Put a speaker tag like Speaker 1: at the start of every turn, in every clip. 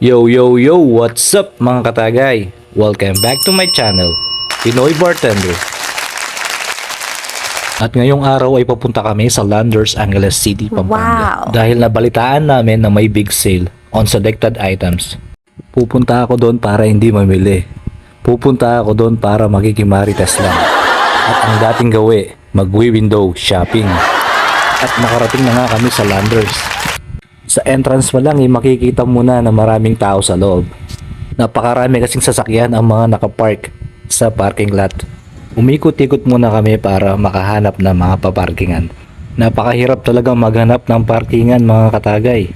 Speaker 1: Yo yo yo, what's up mga katagay? Welcome back to my channel, Pinoy Bartender. At ngayong araw ay papunta kami sa Landers Angeles City, Pampanga.
Speaker 2: Wow.
Speaker 1: Dahil nabalitaan namin na may big sale on selected items. Pupunta ako doon para hindi mamili. Pupunta ako doon para makikimarites lang. At ang dating gawi, magwi-window shopping. At nakarating na nga kami sa Landers. Sa entrance pa lang makikita mo na maraming tao sa loob. Napakarami kasing sasakyan ang mga nakapark sa parking lot. Umikot-ikot muna kami para makahanap ng mga paparkingan. Napakahirap talaga maghanap ng parkingan mga katagay.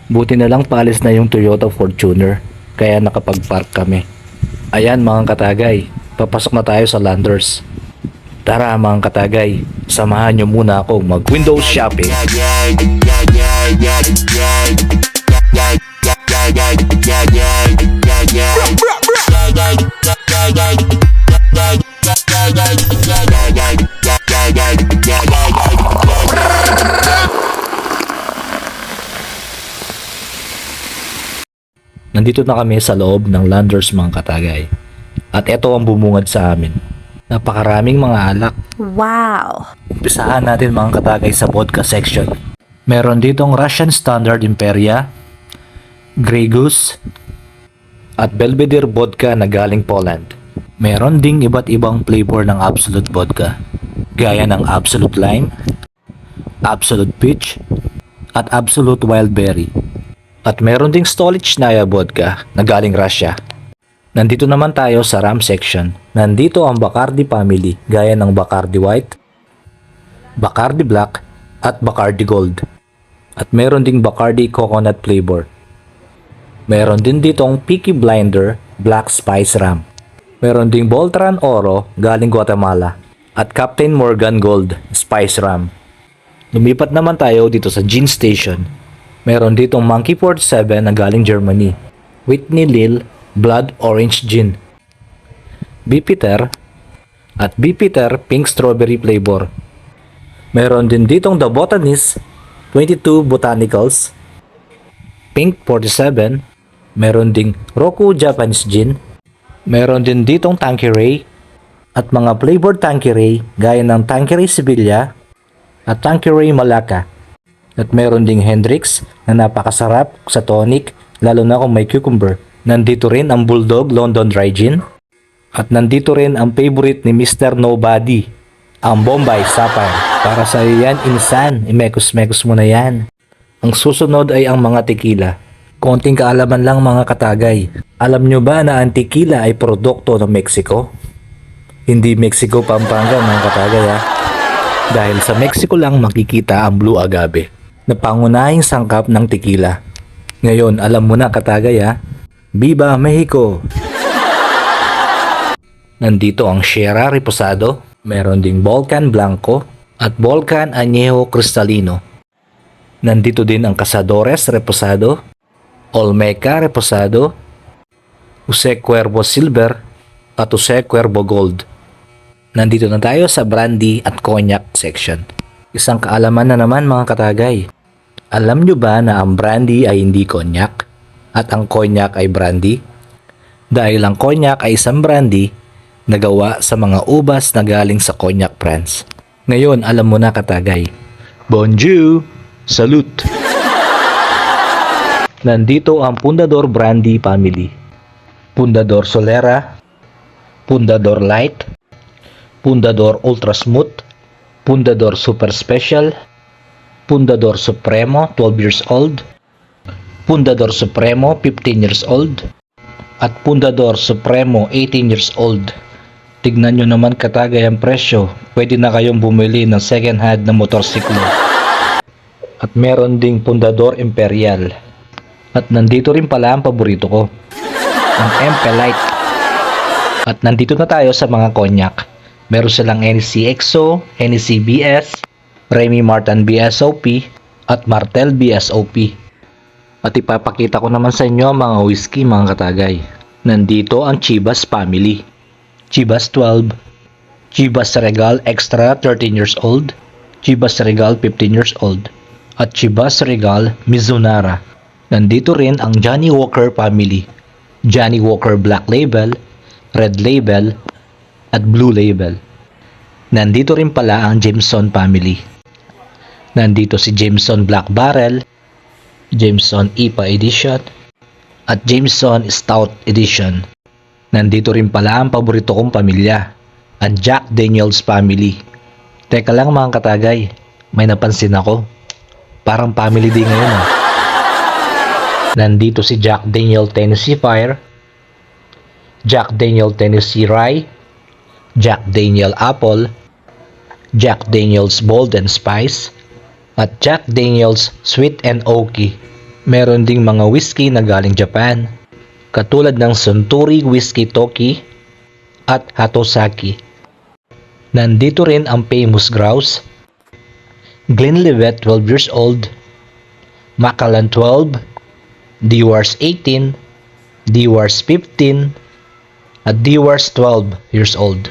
Speaker 1: Buti na lang paalis na yung Toyota Fortuner kaya nakapag-park kami. Ayan mga katagay, papasok na tayo sa Landers. Tara mga katagay, samahan nyo muna ako mag-window shopping. Nandito na kami sa loob ng Landers mga katagay. At ito ang bumungad sa amin. Napakaraming mga alak.
Speaker 2: Wow.
Speaker 1: Umpisahan natin mga katagay sa vodka section. Meron ditong Russian Standard Imperia, Grey Goose, at Belvedere vodka na galing Poland. Meron ding iba't ibang flavor ng Absolute vodka, gaya ng Absolute Lime, Absolute Peach, at Absolute Wild Berry. At meron ding Stolichnaya vodka na galing Russia. Nandito naman tayo sa rum section. Nandito ang Bacardi family gaya ng Bacardi White, Bacardi Black, at Bacardi Gold. At meron ding Bacardi Coconut flavor. Meron din ditong Peaky Blinder Black Spice Rum. Meron ding Boltran Oro galing Guatemala at Captain Morgan Gold Spice Rum. Lumipat naman tayo dito sa gin station. Meron ditong Monkey 47 na galing Germany, Whitney Lil Blood Orange Gin, Beefeater at Beefeater Pink Strawberry flavor. Meron din ditong The Botanist 22 Botanicals, Pink 47, meron ding Roku Japanese Gin, meron din ditong Tanqueray at mga flavored Tanqueray gaya ng Tanqueray Sevilla at Tanqueray Malacca. At meron ding Hendrix na napakasarap sa tonic lalo na kung may cucumber. Nandito rin ang Bulldog London Dry Gin. At nandito rin ang favorite ni Mr. Nobody, ang Bombay Sapphire. Para sa iyo yan, insan, imekos-mekos mo na yan. Ang susunod ay ang mga tequila. Konting kaalaman lang mga katagay. Alam nyo ba na ang tequila ay produkto ng Mexico? Hindi Mexico, Pampanga mga katagay ha. Dahil sa Mexico lang makikita ang Blue Agave na pangunahing sangkap ng tequila. Ngayon, alam mo na katagay ha. Viva Mexico! Nandito ang Sierra Reposado, meron ding Volcan Blanco at Volcan Añejo Cristalino. Nandito din ang Cazadores Reposado, Olmeca Reposado, Jose Cuervo Silver at Jose Cuervo Gold. Nandito na tayo sa brandy at cognac section. Isang kaalaman na naman mga katagay. Alam nyo ba na ang brandy ay hindi cognac at ang cognac ay brandy? Dahil ang cognac ay isang brandy na gawa sa mga ubas na galing sa Cognac France. Ngayon alam mo na katagay. Bonjour! Salute! Nandito ang Pundador Brandy Family. Pundador Solera, Pundador Light, Pundador Ultra Smooth, Pundador Super Special, Pundador Supremo 12 years old, Pundador Supremo 15 years old, at Pundador Supremo 18 years old. Tignan nyo naman katagay ang presyo. Pwede na kayong bumili ng second hand na motorsiklo. At meron ding Pundador Imperial. At nandito rin pala ang paborito ko, ang MP Light. At nandito na tayo sa mga cognac. Meron silang NEC EXO, NEC BS, Remy Martin BSOP, at Martel BSOP. At ipapakita ko naman sa inyo ang mga whiskey mga katagay. Nandito ang Chivas Family, Chivas 12, Chivas Regal Extra 13 years old, Chivas Regal 15 years old, at Chivas Regal Mizunara. Nandito rin ang Johnny Walker family. Johnny Walker Black Label, Red Label, at Blue Label. Nandito rin pala ang Jameson family. Nandito si Jameson Black Barrel, Jameson IPA Edition, at Jameson Stout Edition. Nandito rin pala ang paborito kong pamilya, ang Jack Daniels family. Teka lang mga katagay, may napansin ako. Parang family day ngayon ah. Nandito si Jack Daniel Tennessee Fire, Jack Daniel Tennessee Rye, Jack Daniel Apple, Jack Daniels Bold and Spice, at Jack Daniels Sweet and Oaky. Meron ding mga whiskey na galing Japan, katulad ng Suntory Whiskey Toki at Hatosaki. Nandito rin ang Famous Grouse, Glenlivet 12 years old, Macallan 12, Dewars 18, Dewars 15, at Dewars 12 years old.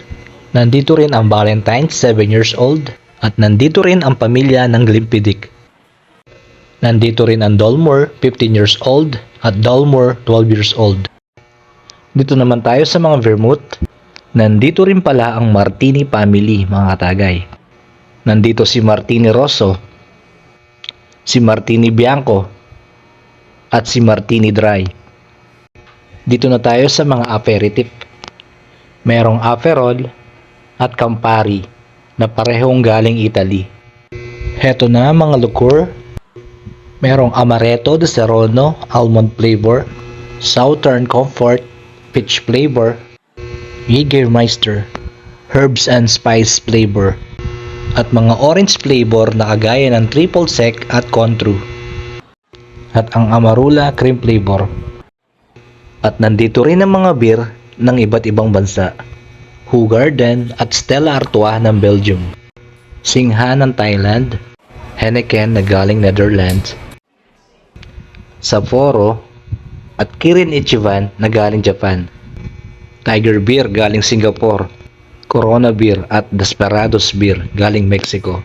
Speaker 1: Nandito rin ang Valentine 7 years old, at nandito rin ang pamilya ng Glenfiddich. Nandito rin ang Dolmore 15 years old at Dolmore 12 years old. Dito naman tayo sa mga vermouth. Nandito rin pala ang Martini family mga katagay. Nandito si Martini Rosso, si Martini Bianco, at si Martini Dry. Dito na tayo sa mga aperitif. Merong Aperol at Campari na parehong galing Italy. Heto na mga liqueur. Merong Amaretto de Serrano almond flavor, Southern Comfort peach flavor, Jägermeister herbs and spice flavor, at mga orange flavor na kagaya ng Triple Sec at Contru, at ang Amarula cream flavor. At nandito rin ang mga beer ng iba't ibang bansa, Hoegaarden at Stella Artois ng Belgium, Singha ng Thailand, Heineken na galing Netherlands, Sapporo at Kirin Ichiban na galing Japan, Tiger Beer galing Singapore, Corona Beer at Desperados Beer galing Mexico,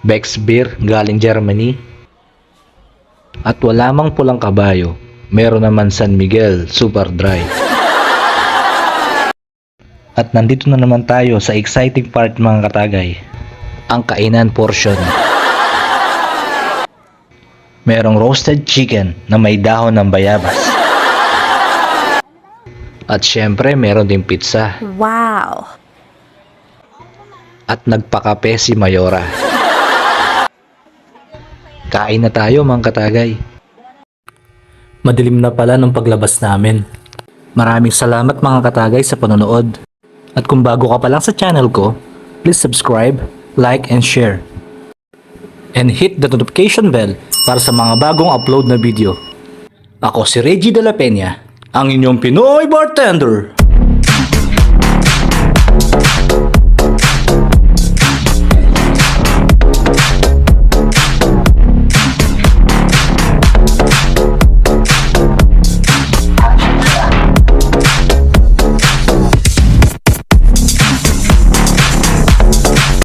Speaker 1: Beck's Beer galing Germany, at wala mang pulang kabayo, meron naman San Miguel Super Dry. At nandito na naman tayo sa exciting part mga katagay, ang kainan portion. Merong roasted chicken na may dahon ng bayabas. At syempre meron din pizza.
Speaker 2: Wow!
Speaker 1: At nagpakape si Mayora. Kain na tayo mga katagay. Madilim na pala nung paglabas namin. Maraming salamat mga katagay sa panonood. At kung bago ka pa lang sa channel ko, please subscribe, like, and share. And hit the notification bell para sa mga bagong upload na video. Ako si Reggie De La Peña, ang inyong Pinoy Bartender.